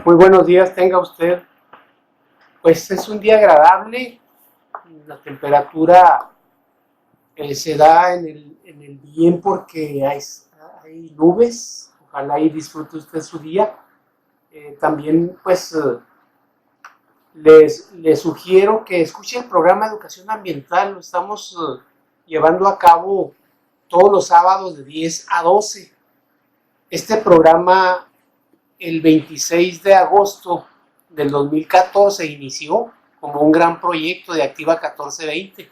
Muy buenos días, tenga usted. Pues es un día agradable, la temperatura se da en el bien porque hay nubes, ojalá y disfrute usted su día. También pues les sugiero que escuche el programa de Educación Ambiental, lo estamos llevando a cabo todos los sábados de 10 a 12. Este programa el 26 de agosto del 2014 inició como un gran proyecto de Activa 1420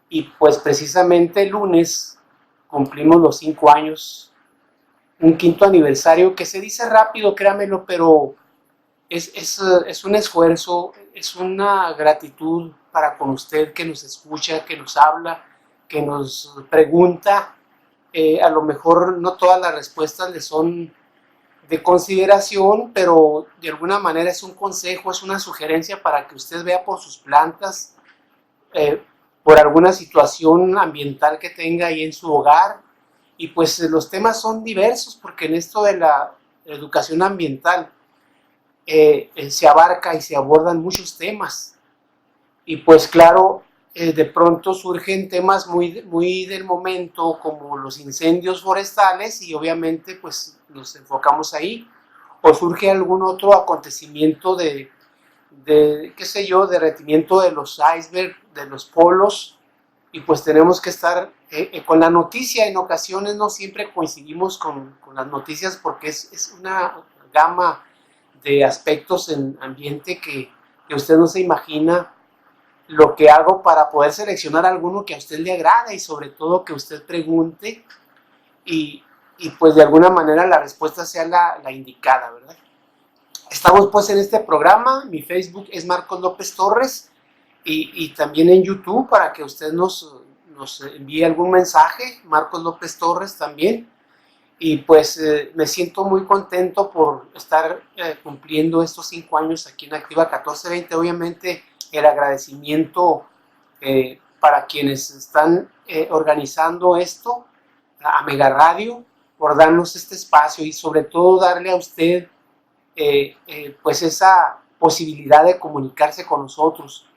y pues precisamente el lunes cumplimos los 5 años, un quinto aniversario que se dice rápido, créamelo, pero es un esfuerzo, es una gratitud para con usted que nos escucha, que nos habla, que nos pregunta. A lo mejor no todas las respuestas le son de consideración, pero de alguna manera es un consejo, es una sugerencia para que usted vea por sus plantas, por alguna situación ambiental que tenga ahí en su hogar. Y pues los temas son diversos, porque en esto de la educación ambiental se abarca y se abordan muchos temas. Y pues claro, de pronto surgen temas muy del momento, como los incendios forestales, y obviamente pues nos enfocamos ahí. O surge algún otro acontecimiento qué sé yo, derretimiento de los icebergs, de los polos, y pues tenemos que estar con la noticia. En ocasiones no siempre coincidimos con las noticias porque es una gama de aspectos en ambiente que usted no se imagina lo que hago para poder seleccionar alguno que a usted le agrada y sobre todo que usted pregunte y, y pues de alguna manera la respuesta sea la indicada, ¿verdad? Estamos pues en este programa, mi Facebook es Marcos López Torres y también en YouTube para que usted nos envíe algún mensaje, Marcos López Torres también. Y pues me siento muy contento por estar cumpliendo estos 5 años aquí en Activa 1420. Obviamente el agradecimiento para quienes están organizando esto, a Mega Radio, por darnos este espacio y sobre todo darle a usted pues esa posibilidad de comunicarse con nosotros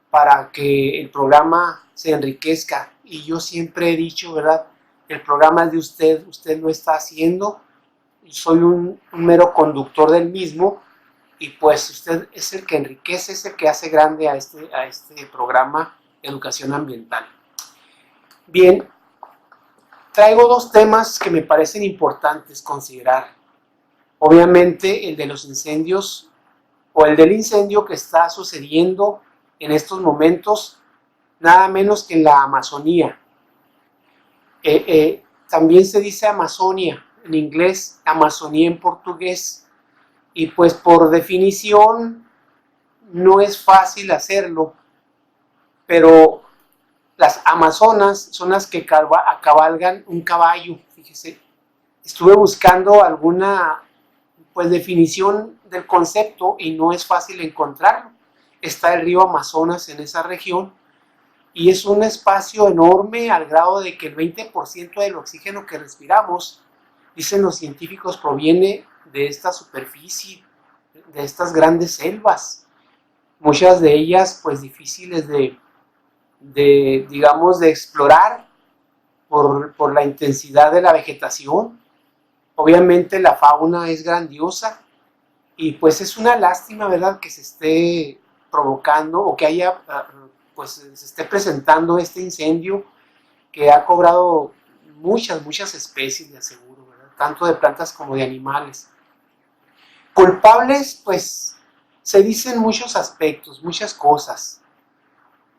para que el programa se enriquezca. Y yo siempre he dicho, ¿verdad? El programa es de usted, usted lo está haciendo, soy un mero conductor del mismo y pues usted es el que enriquece, es el que hace grande a este programa Educación Ambiental. Bien, traigo dos temas que me parecen importantes considerar. Obviamente el de los incendios o el del incendio que está sucediendo en estos momentos, nada menos que en la Amazonía. También se dice Amazonia en inglés, Amazonía en portugués, y pues por definición no es fácil hacerlo, pero las amazonas son las que cabalgan un caballo, fíjese. Estuve buscando alguna pues definición del concepto y no es fácil encontrarlo. Está el río Amazonas en esa región y es un espacio enorme al grado de que el 20% del oxígeno que respiramos, dicen los científicos, proviene de esta superficie, de estas grandes selvas, muchas de ellas pues difíciles digamos, de explorar por la intensidad de la vegetación. Obviamente la fauna es grandiosa y pues es una lástima, ¿verdad?, que se esté provocando o que haya, pues se esté presentando este incendio que ha cobrado muchas especies, de aseguro, ¿verdad?, tanto de plantas como de animales. Culpables, pues se dicen muchos aspectos, muchas cosas.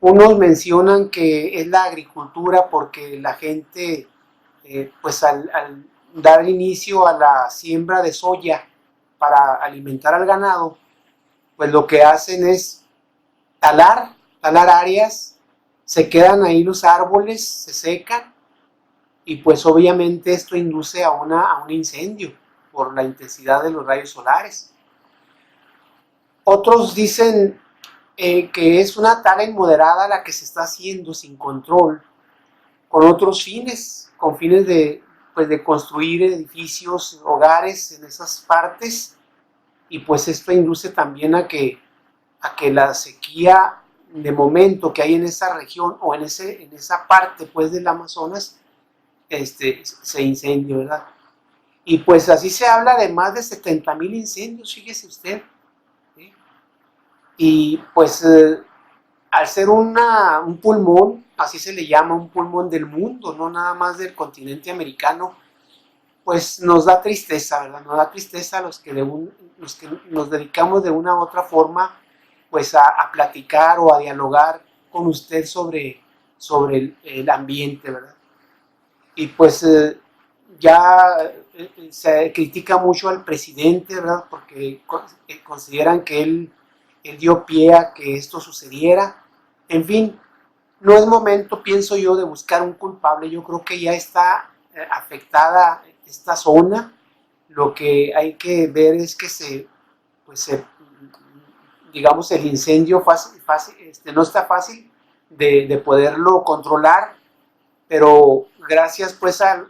Unos mencionan que es la agricultura porque la gente, pues al dar inicio a la siembra de soya para alimentar al ganado, pues lo que hacen es talar áreas, se quedan ahí los árboles, se secan y pues obviamente esto induce a un incendio por la intensidad de los rayos solares. Otros dicen que es una tala inmoderada la que se está haciendo sin control, con otros fines, con fines de construir edificios, hogares en esas partes, y pues esto induce también a que la sequía de momento que hay en esa región o en esa parte pues del Amazonas se incendie, ¿verdad? Y pues así se habla de más de 70,000 incendios, fíjese usted, ¿sí? Y pues al ser un pulmón, así se le llama, un pulmón del mundo, no nada más del continente americano, pues nos da tristeza, ¿verdad? Nos da tristeza a los que nos dedicamos de una u otra forma pues a platicar o a dialogar con usted sobre el ambiente, ¿verdad? Y pues ya se critica mucho al presidente, ¿verdad? Porque consideran que él dio pie a que esto sucediera. En fin, no es momento, pienso yo, de buscar un culpable. Yo creo que ya está afectada esta zona. Lo que hay que ver es que digamos, el incendio no está fácil de poderlo controlar, pero gracias pues a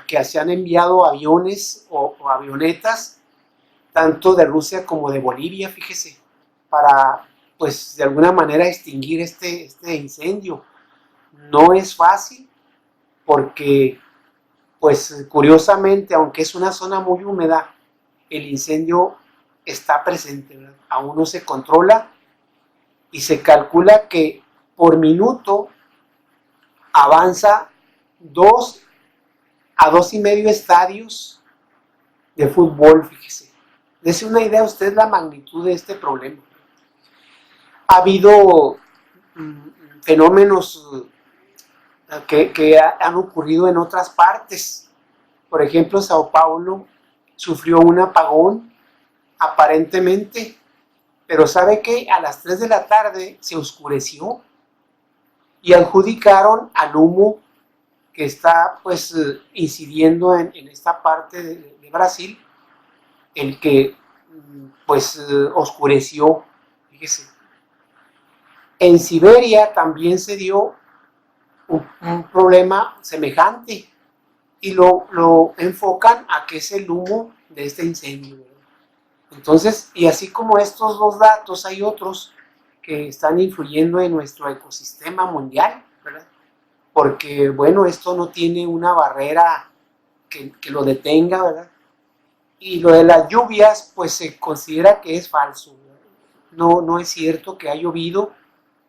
que se han enviado aviones o avionetas, tanto de Rusia como de Bolivia, fíjese, para pues de alguna manera extinguir este incendio. No es fácil porque pues curiosamente, aunque es una zona muy húmeda, el incendio está presente, ¿verdad? Aún no se controla y se calcula que por minuto avanza 2 a 2,5 estadios de fútbol, fíjese. Dese una idea usted la magnitud de este problema. Ha habido fenómenos que han ocurrido en otras partes. Por ejemplo, Sao Paulo sufrió un apagón, aparentemente, pero ¿sabe qué? A las 3 de la tarde se oscureció y adjudicaron al humo que está pues incidiendo en esta parte de Brasil, el que pues oscureció, fíjese. En Siberia también se dio un problema semejante y lo enfocan a que es el humo de este incendio, ¿verdad? Entonces, y así como estos dos datos, hay otros que están influyendo en nuestro ecosistema mundial, ¿verdad? Porque, bueno, esto no tiene una barrera que lo detenga, ¿verdad? Y lo de las lluvias, pues se considera que es falso, ¿verdad? No es cierto que ha llovido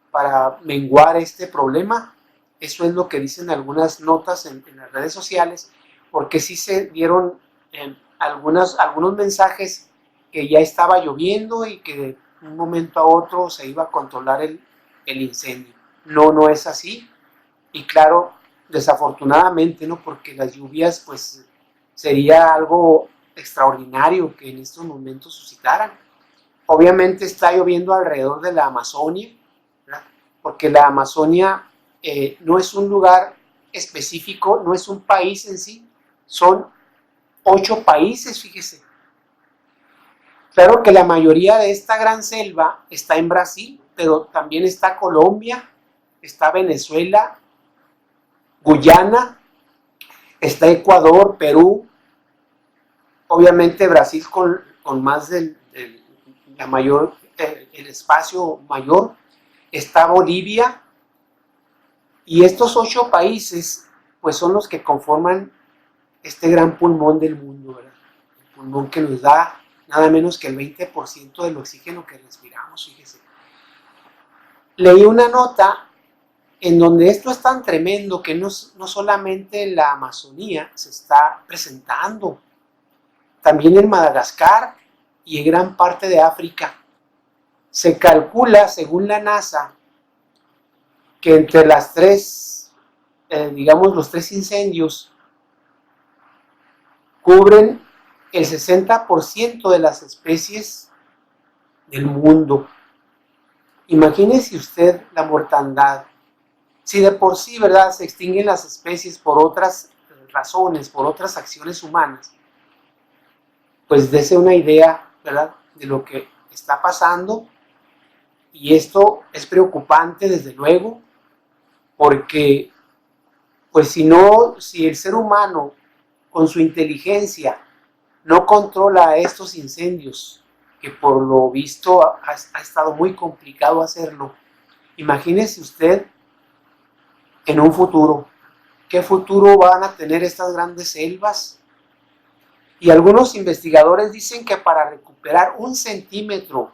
para menguar este problema. Eso es lo que dicen algunas notas en las redes sociales, porque sí se dieron algunos mensajes que ya estaba lloviendo y que de un momento a otro se iba a controlar el incendio. No es así. Y claro, desafortunadamente, ¿no? Porque las lluvias, pues, sería algo extraordinario que en estos momentos suscitaran. Obviamente está lloviendo alrededor de la Amazonia, ¿verdad? Porque la Amazonia no es un lugar específico, no es un país en sí, son 8 países, fíjese. Claro que la mayoría de esta gran selva está en Brasil, pero también está Colombia, está Venezuela, Guyana, está Ecuador, Perú, obviamente Brasil con más la mayor, el espacio mayor, está Bolivia, y estos 8 países pues son los que conforman este gran pulmón del mundo, ¿verdad? El pulmón que nos da nada menos que el 20% del oxígeno que respiramos, fíjese. Leí una nota en donde esto es tan tremendo que no solamente en la Amazonía se está presentando, también en Madagascar y en gran parte de África. Se calcula, según la NASA, que entre las tres, digamos, los 3 incendios cubren el 60% de las especies del mundo. Imagínese usted la mortandad. Si de por sí, ¿verdad?, se extinguen las especies por otras razones, por otras acciones humanas, pues dése una idea, ¿verdad?, de lo que está pasando. Y esto es preocupante, desde luego, porque pues si el ser humano con su inteligencia no controla estos incendios, que por lo visto ha estado muy complicado hacerlo, imagínese usted en un futuro, ¿qué futuro van a tener estas grandes selvas? Y algunos investigadores dicen que para recuperar 1 centímetro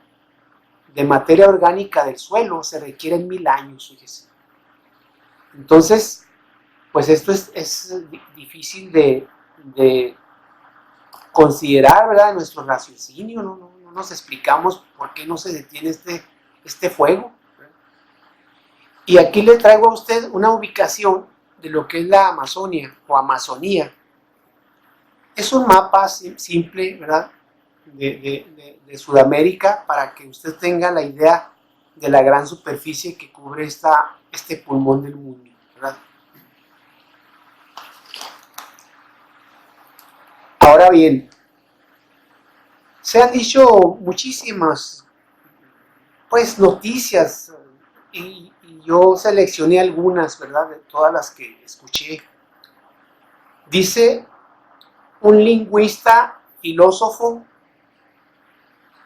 de materia orgánica del suelo se requieren 1000 años, fíjese. Entonces, pues esto es difícil de considerar, ¿verdad? Nuestro raciocinio, no nos explicamos por qué no se detiene este fuego. Y aquí le traigo a usted una ubicación de lo que es la Amazonia o Amazonía. Es un mapa simple, ¿verdad? De Sudamérica, para que usted tenga la idea de la gran superficie que cubre este pulmón del mundo, ¿verdad? Ahora bien, se han dicho muchísimas pues noticias y yo seleccioné algunas, ¿verdad? De todas las que escuché. Dice un lingüista, filósofo,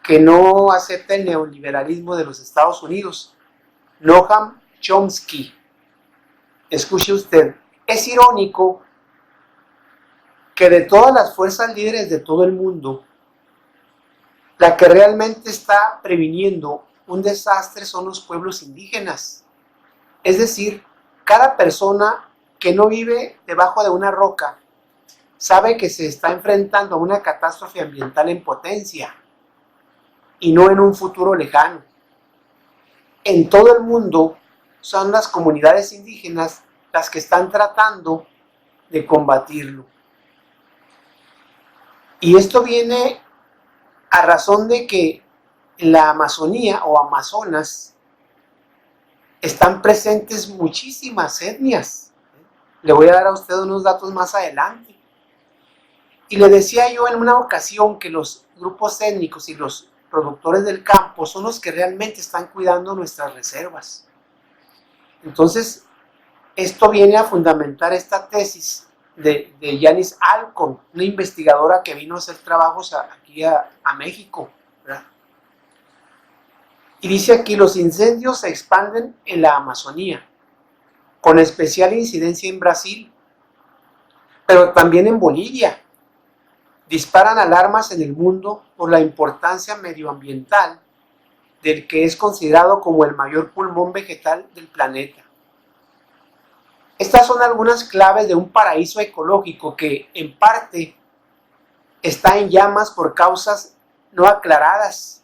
que no acepta el neoliberalismo de los Estados Unidos, Noam Chomsky. Escuche usted, es irónico que de todas las fuerzas líderes de todo el mundo, la que realmente está previniendo un desastre son los pueblos indígenas. Es decir, cada persona que no vive debajo de una roca sabe que se está enfrentando a una catástrofe ambiental en potencia y no en un futuro lejano. En todo el mundo son las comunidades indígenas las que están tratando de combatirlo. Y esto viene a razón de que en la Amazonía o Amazonas están presentes muchísimas etnias. Le voy a dar a usted unos datos más adelante. Y le decía yo en una ocasión que los grupos étnicos y los productores del campo son los que realmente están cuidando nuestras reservas. Entonces, esto viene a fundamentar esta tesis de Yanis Alcon, una investigadora que vino a hacer trabajos aquí a México, ¿verdad? Y dice aquí, los incendios se expanden en la Amazonía, con especial incidencia en Brasil, pero también en Bolivia. Disparan alarmas en el mundo por la importancia medioambiental del que es considerado como el mayor pulmón vegetal del planeta. Estas son algunas claves de un paraíso ecológico que, en parte, está en llamas por causas no aclaradas,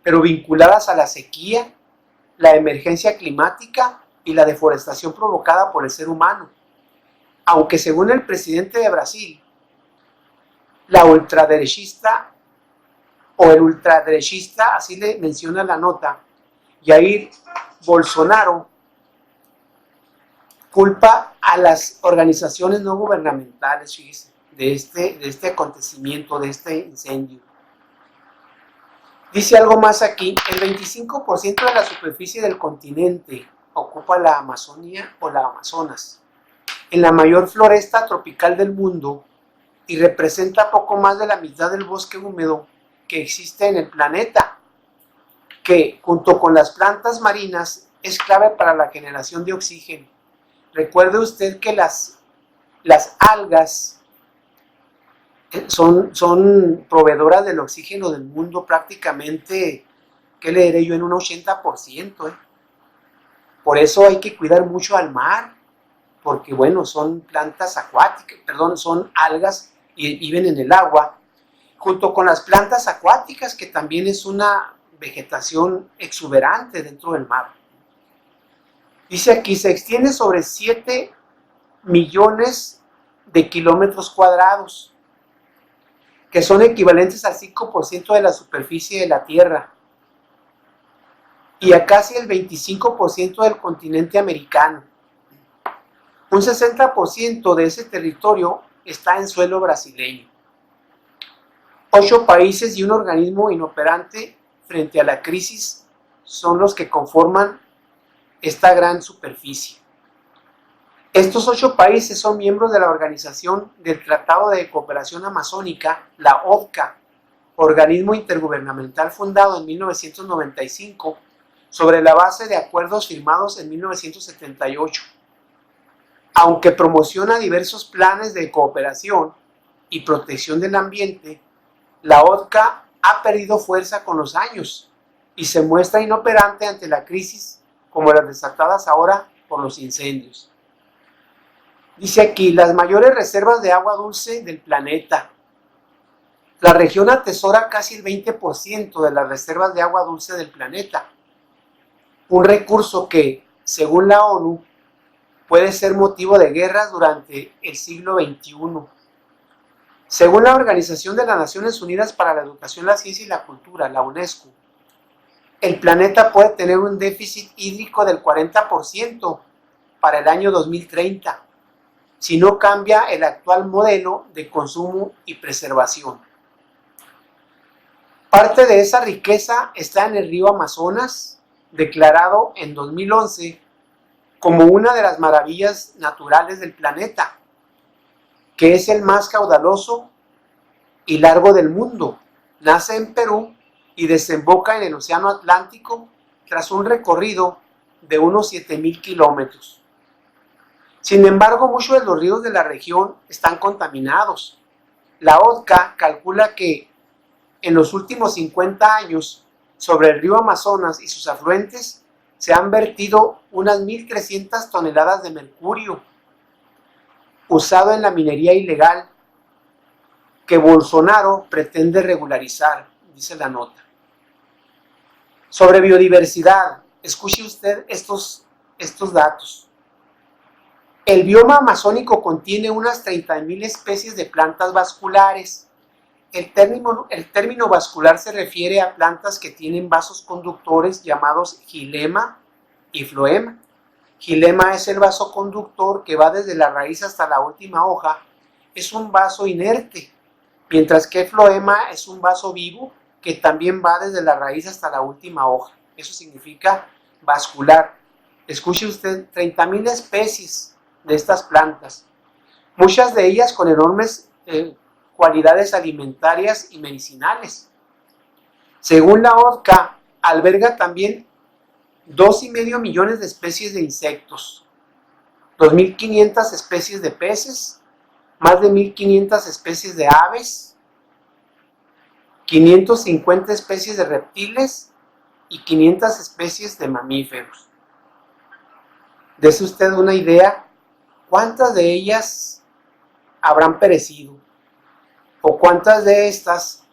pero vinculadas a la sequía, la emergencia climática y la deforestación provocada por el ser humano. Aunque según el presidente de Brasil, la ultraderechista o el ultraderechista, así le menciona la nota, Jair Bolsonaro, culpa a las organizaciones no gubernamentales, fíjese, de este acontecimiento, de este incendio. Dice algo más aquí, el 25% de la superficie del continente ocupa la Amazonía o la Amazonas, en la mayor floresta tropical del mundo, y representa poco más de la mitad del bosque húmedo que existe en el planeta, que junto con las plantas marinas es clave para la generación de oxígeno. Recuerde usted que las algas son proveedoras del oxígeno del mundo prácticamente, ¿qué le diré yo? En un 80%. Por eso hay que cuidar mucho al mar, porque bueno, son plantas acuáticas, son algas y viven en el agua, junto con las plantas acuáticas, que también es una vegetación exuberante dentro del mar. Dice aquí, se extiende sobre 7 millones de kilómetros cuadrados, que son equivalentes al 5% de la superficie de la Tierra, y a casi el 25% del continente americano. Un 60% de ese territorio está en suelo brasileño. 8 países y un organismo inoperante frente a la crisis son los que conforman esta gran superficie. Estos 8 países son miembros de la Organización del Tratado de Cooperación Amazónica, la ODCA, organismo intergubernamental fundado en 1995 sobre la base de acuerdos firmados en 1978. Aunque promociona diversos planes de cooperación y protección del ambiente, la ODCA ha perdido fuerza con los años y se muestra inoperante ante la crisis como las desatadas ahora por los incendios. Dice aquí, las mayores reservas de agua dulce del planeta. La región atesora casi el 20% de las reservas de agua dulce del planeta, un recurso que, según la ONU, puede ser motivo de guerras durante el siglo XXI. Según la Organización de las Naciones Unidas para la Educación, la Ciencia y la Cultura, la UNESCO, el planeta puede tener un déficit hídrico del 40% para el año 2030, si no cambia el actual modelo de consumo y preservación. Parte de esa riqueza está en el río Amazonas, declarado en 2011 como una de las maravillas naturales del planeta, que es el más caudaloso y largo del mundo. Nace en Perú y desemboca en el Océano Atlántico tras un recorrido de unos 7,000 kilómetros. Sin embargo, muchos de los ríos de la región están contaminados. La ODCA calcula que en los últimos 50 años, sobre el río Amazonas y sus afluentes, se han vertido unas 1.300 toneladas de mercurio, usado en la minería ilegal, que Bolsonaro pretende regularizar, dice la nota. Sobre biodiversidad, escuche usted estos datos. El bioma amazónico contiene unas 30,000 especies de plantas vasculares. El término vascular se refiere a plantas que tienen vasos conductores llamados xilema y floema. Xilema es el vaso conductor que va desde la raíz hasta la última hoja. Es un vaso inerte, mientras que floema es un vaso vivo que también va desde la raíz hasta la última hoja. Eso significa vascular. Escuche usted, 30,000 especies de estas plantas, muchas de ellas con enormes cualidades alimentarias y medicinales. Según la ODCA, alberga también 2,5 millones de especies de insectos, 2.500 especies de peces, más de 1.500 especies de aves, 550 especies de reptiles y 500 especies de mamíferos. Dese usted una idea. ¿Cuántas de ellas habrán perecido? ¿O cuántas de estas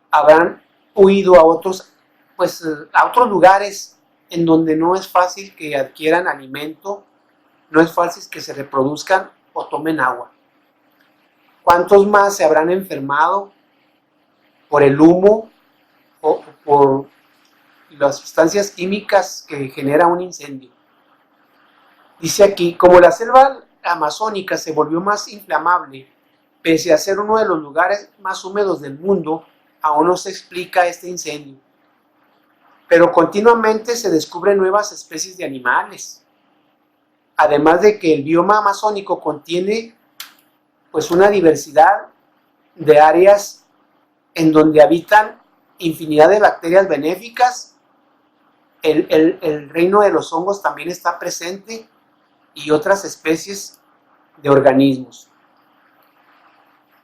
habrán huido a otros lugares en donde no es fácil que adquieran alimento, no es fácil que se reproduzcan o tomen agua? ¿Cuántos más se habrán enfermado por el humo o por las sustancias químicas que genera un incendio? Dice aquí, como la selva amazónica se volvió más inflamable, pese a ser uno de los lugares más húmedos del mundo, aún no se explica este incendio. Pero continuamente se descubren nuevas especies de animales. Además de que el bioma amazónico contiene una diversidad de áreas en donde habitan infinidad de bacterias benéficas. El reino de los hongos también está presente, y otras especies de organismos.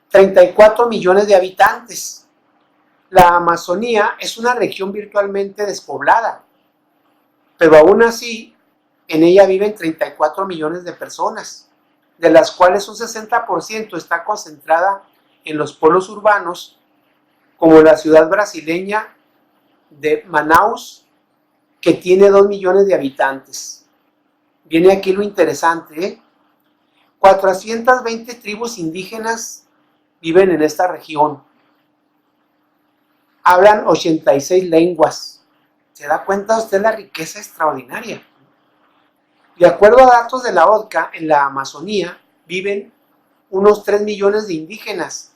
34 millones de habitantes. La Amazonía es una región virtualmente despoblada, pero aún así en ella viven 34 millones de personas, de las cuales un 60% está concentrada en los polos urbanos, como la ciudad brasileña de Manaus, que tiene 2 millones de habitantes. Viene aquí lo interesante, 420 tribus indígenas viven en esta región. Hablan 86 lenguas. ¿Se da cuenta usted la riqueza extraordinaria? De acuerdo a datos de la ODCA, en la Amazonía viven unos 3 millones de indígenas,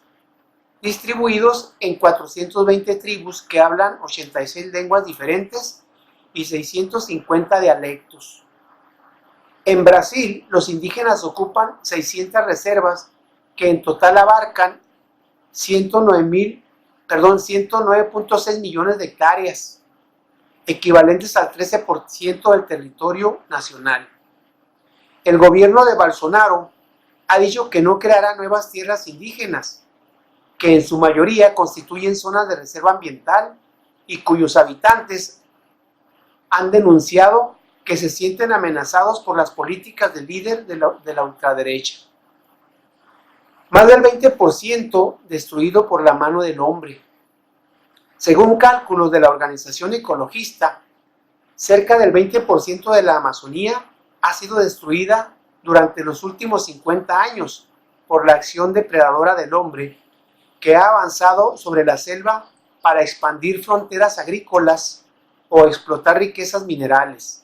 distribuidos en 420 tribus que hablan 86 lenguas diferentes y 650 dialectos. En Brasil, los indígenas ocupan 600 reservas que en total abarcan 109.6 millones de hectáreas, equivalentes al 13% del territorio nacional. El gobierno de Bolsonaro ha dicho que no creará nuevas tierras indígenas, que en su mayoría constituyen zonas de reserva ambiental y cuyos habitantes han denunciado que se sienten amenazados por las políticas del líder de la ultraderecha. Más del 20% destruido por la mano del hombre. Según cálculos de la organización ecologista, cerca del 20% de la Amazonía ha sido destruida durante los últimos 50 años por la acción depredadora del hombre, que ha avanzado sobre la selva para expandir fronteras agrícolas o explotar riquezas minerales.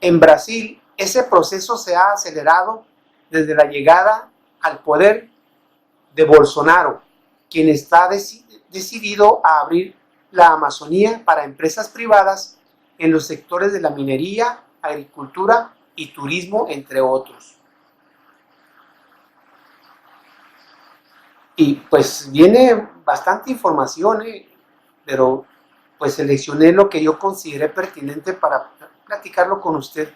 En Brasil, ese proceso se ha acelerado desde la llegada al poder de Bolsonaro, quien está decidido a abrir la Amazonía para empresas privadas en los sectores de la minería, agricultura y turismo, entre otros. Y pues viene bastante información, pero pues seleccioné lo que yo consideré pertinente para platicarlo con usted.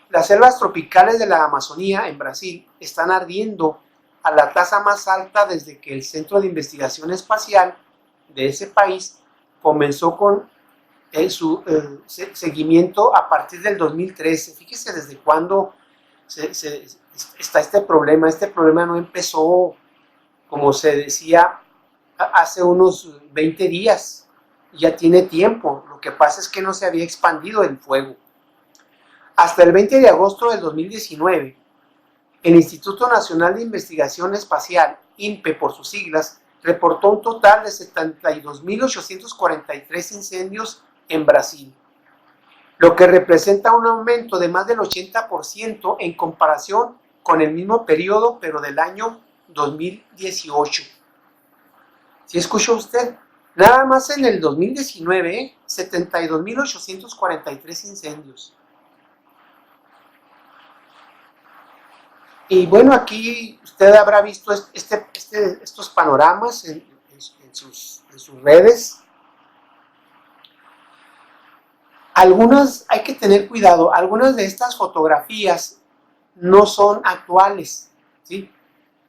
Las selvas tropicales de la Amazonía en Brasil están ardiendo a la tasa más alta desde que el Centro de Investigación Espacial de ese país comenzó con su seguimiento a partir del 2013. Fíjese desde cuándo está este problema. Este problema no empezó, como se decía, hace unos 20 días. Ya tiene tiempo. Lo que pasa es que no se había expandido el fuego. Hasta el 20 de agosto del 2019, el Instituto Nacional de Investigación Espacial, INPE por sus siglas, reportó un total de 72.843 incendios en Brasil, lo que representa un aumento de más del 80% en comparación con el mismo periodo, pero del año 2018. ¿Sí escuchó usted? Nada más en el 2019, 72.843 incendios. Y bueno, aquí usted habrá visto estos panoramas en sus redes. Algunas, hay que tener cuidado, algunas de estas fotografías no son actuales, ¿sí?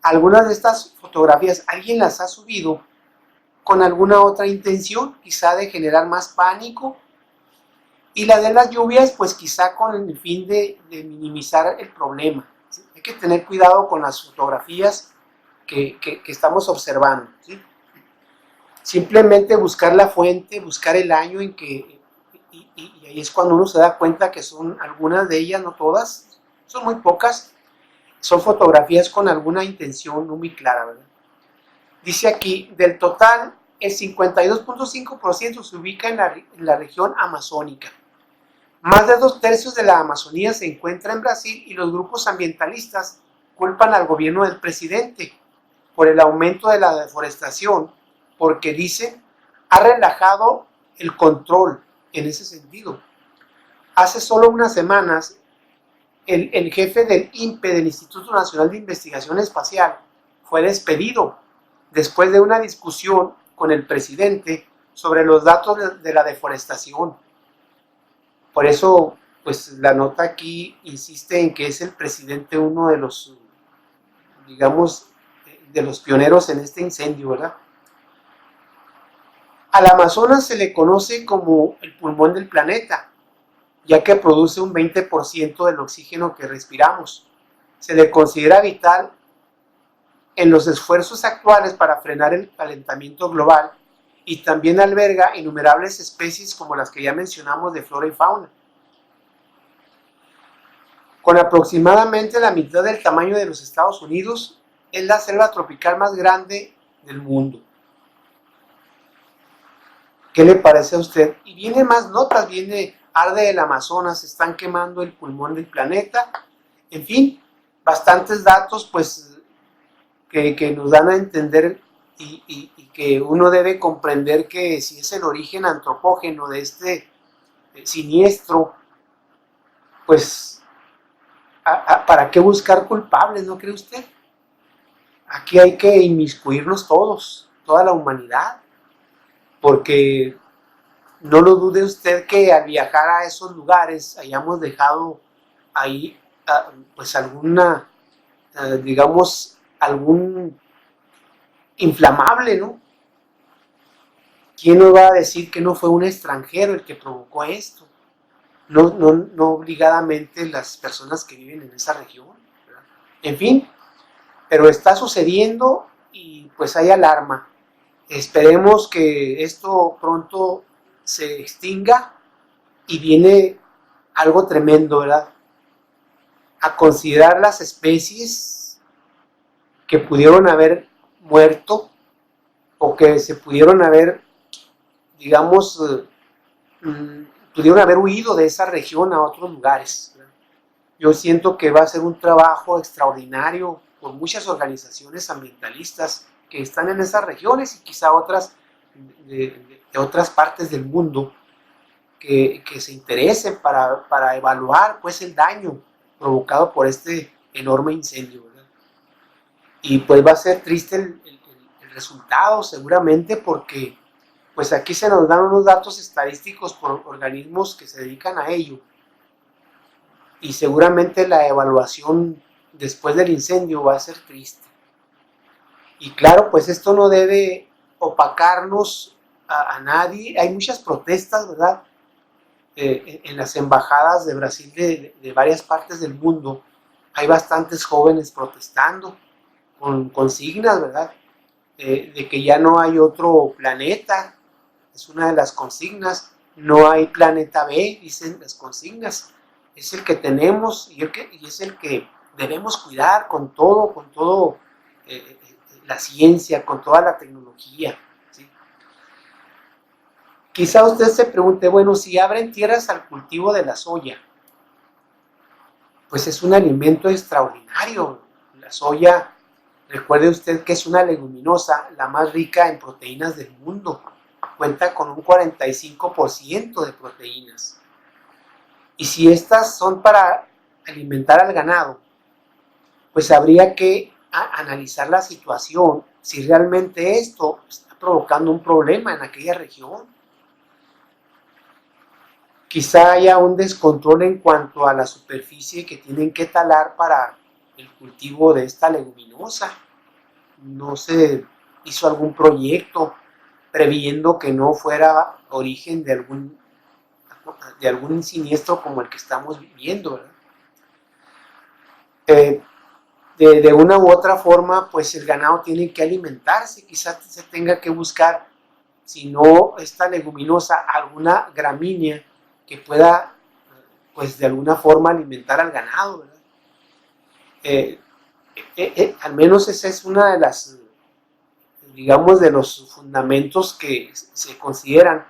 Algunas de estas fotografías alguien las ha subido con alguna otra intención, quizá de generar más pánico, y la de las lluvias, pues quizá con el fin de minimizar el problema. ¿Sí? Hay que tener cuidado con las fotografías que estamos observando, ¿sí? Simplemente buscar la fuente, buscar el año en que, y ahí es cuando uno se da cuenta que son algunas de ellas, no todas, son muy pocas, son fotografías con alguna intención no muy clara, ¿verdad? Dice aquí, del total, el 52.5% se ubica en la región amazónica. Más de 2/3 de la Amazonía se encuentra en Brasil y los grupos ambientalistas culpan al gobierno del presidente por el aumento de la deforestación, porque dicen ha relajado el control en ese sentido. Hace solo unas semanas, el jefe del INPE, del Instituto Nacional de Investigación Espacial, fue despedido después de una discusión con el presidente sobre los datos de la deforestación. Por eso, pues la nota aquí insiste en que es el presidente uno de los, digamos, de los pioneros en este incendio, ¿verdad? Al Amazonas se le conoce como el pulmón del planeta, ya que produce un 20% del oxígeno que respiramos. Se le considera vital en los esfuerzos actuales para frenar el calentamiento global y también alberga innumerables especies como las que ya mencionamos de flora y fauna. Con aproximadamente la mitad del tamaño de los Estados Unidos, es la selva tropical más grande del mundo. ¿Qué le parece a usted? Y viene más notas, viene arde el Amazonas, están quemando el pulmón del planeta, en fin, bastantes datos pues que nos dan a entender y que uno debe comprender que si es el origen antropógeno de este siniestro, pues ¿Para qué buscar culpables, no cree usted? Aquí hay que inmiscuirnos todos, toda la humanidad, porque no lo dude usted que al viajar a esos lugares hayamos dejado ahí pues alguna, digamos, algún inflamable, ¿no? ¿Quién nos va a decir que no fue un extranjero el que provocó esto? No obligadamente las personas que viven en esa región, ¿verdad? En fin, pero está sucediendo y pues hay alarma. Esperemos que esto pronto se extinga y viene algo tremendo, ¿verdad? A considerar las especies que pudieron haber muerto o que se pudieron haber, digamos, pudieron haber huido de esa región a otros lugares, ¿verdad? Yo siento que va a ser un trabajo extraordinario por muchas organizaciones ambientalistas que están en esas regiones y quizá otras de otras partes del mundo que se interesen para evaluar pues el daño provocado por este enorme incendio, ¿verdad? Y pues va a ser triste el resultado seguramente porque pues aquí se nos dan unos datos estadísticos por organismos que se dedican a ello y seguramente la evaluación después del incendio va a ser triste. Y claro, pues esto no debe opacarnos a nadie. Hay muchas protestas, ¿verdad? En las embajadas de Brasil de varias partes del mundo hay bastantes jóvenes protestando con consignas, ¿verdad? De que ya no hay otro planeta, es una de las consignas, no hay planeta B, dicen las consignas, es el que tenemos y es el que debemos cuidar con todo la ciencia, con toda la tecnología, ¿sí? Quizá usted se pregunte, bueno, si abren tierras al cultivo de la soya, pues es un alimento extraordinario. La soya, recuerde usted que es una leguminosa, la más rica en proteínas del mundo. Cuenta con un 45% de proteínas. Y si estas son para alimentar al ganado, pues habría que analizar la situación, si realmente esto está provocando un problema en aquella región. Quizá haya un descontrol en cuanto a la superficie que tienen que talar para el cultivo de esta leguminosa. No se hizo algún proyecto previendo que no fuera origen de algún siniestro como el que estamos viviendo, ¿verdad? De una u otra forma, pues el ganado tiene que alimentarse, quizás se tenga que buscar, si no esta leguminosa, alguna gramínea que pueda, pues de alguna forma alimentar al ganado, ¿verdad? Al menos esa es una de las, digamos, de los fundamentos que se consideran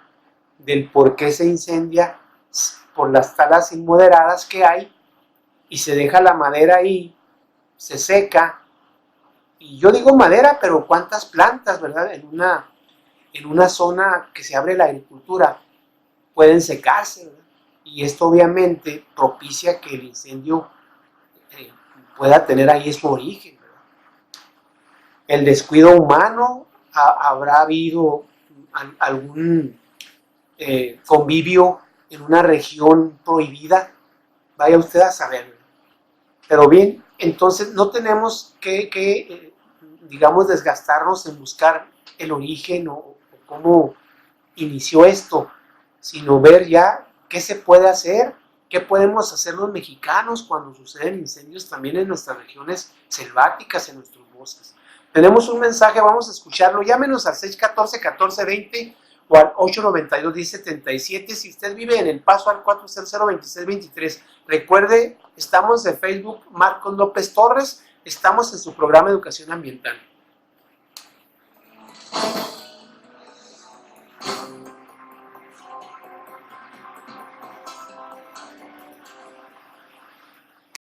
del por qué se incendia por las talas inmoderadas que hay y se deja la madera ahí, se seca, y yo digo madera, pero ¿cuántas plantas, verdad? En una zona que se abre la agricultura pueden secarse, ¿verdad? Y esto obviamente propicia que el incendio pueda tener ahí su origen, ¿verdad? El descuido humano, habrá habido algún convivio en una región prohibida, vaya usted a saber. Pero bien, entonces no tenemos que digamos, desgastarnos en buscar el origen o cómo inició esto, sino ver ya qué se puede hacer, qué podemos hacer los mexicanos cuando suceden incendios también en nuestras regiones selváticas, en nuestros bosques. Tenemos un mensaje, vamos a escucharlo, llámenos al 614-1420 o al 892-1077. Si usted vive en El Paso, al 400-2623. Recuerde, estamos en Facebook, Marcos López Torres, estamos en su programa Educación Ambiental.